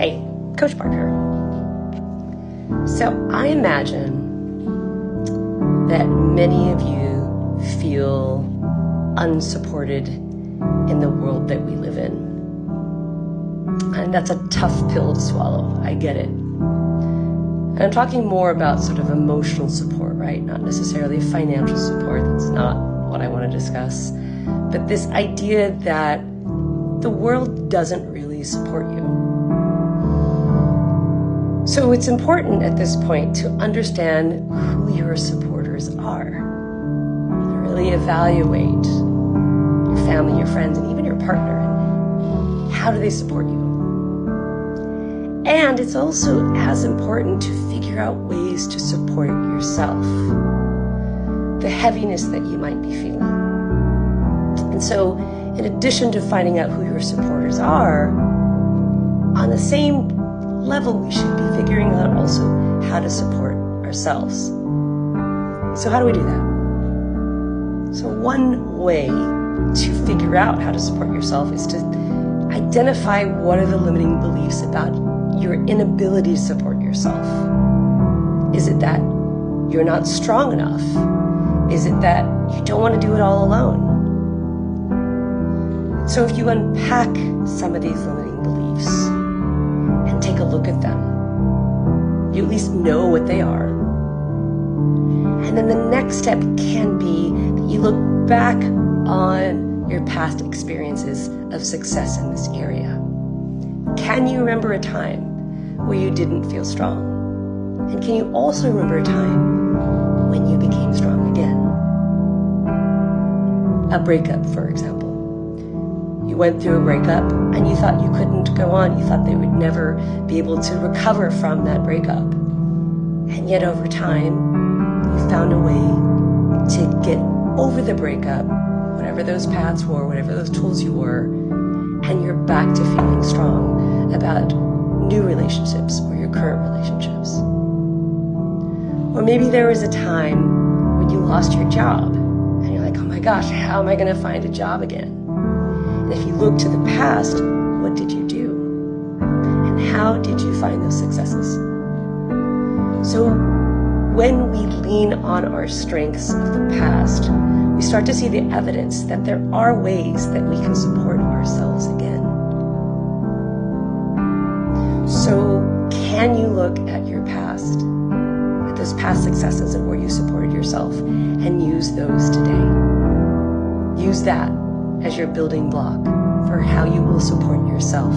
Hey, Coach Parker. So I imagine that many of you feel unsupported in the world that we live in. And that's a tough pill to swallow. I get it. And I'm talking more about sort of emotional support, right? Not necessarily financial support. That's not what I want to discuss. But this idea that the world doesn't really support you. So it's important at this point to understand who your supporters are. To really evaluate your family, your friends, and even your partner. And how do they support you? And it's also as important to figure out ways to support yourself. The heaviness that you might be feeling. And so, in addition to finding out who your supporters are, on the same level, we should be figuring out also how to support ourselves. So how do we do that? So one way to figure out how to support yourself is to identify what are the limiting beliefs about your inability to support yourself. Is it that you're not strong enough? Is it that you don't want to do it all alone? So if you unpack some of these limiting beliefs and take a look at them, you at least know what they are. And then the next step can be that you look back on your past experiences of success in this area. Can you remember a time where you didn't feel strong? And can you also remember a time when you became strong again? A breakup, for example. You went through a breakup and you thought you couldn't go on. You thought they would never be able to recover from that breakup. And yet over time, you found a way to get over the breakup, whatever those paths were, whatever those tools you were, and you're back to feeling strong about new relationships or your current relationships. Or maybe there was a time when you lost your job and you're like, oh my gosh, how am I going to find a job again? And if you look to the past, what did you do? And how did you find those successes? So when we lean on our strengths of the past, we start to see the evidence that there are ways that we can support ourselves again. So can you look at your past, at those past successes of where you supported yourself, and use those today? Use that as your building block for how you will support yourself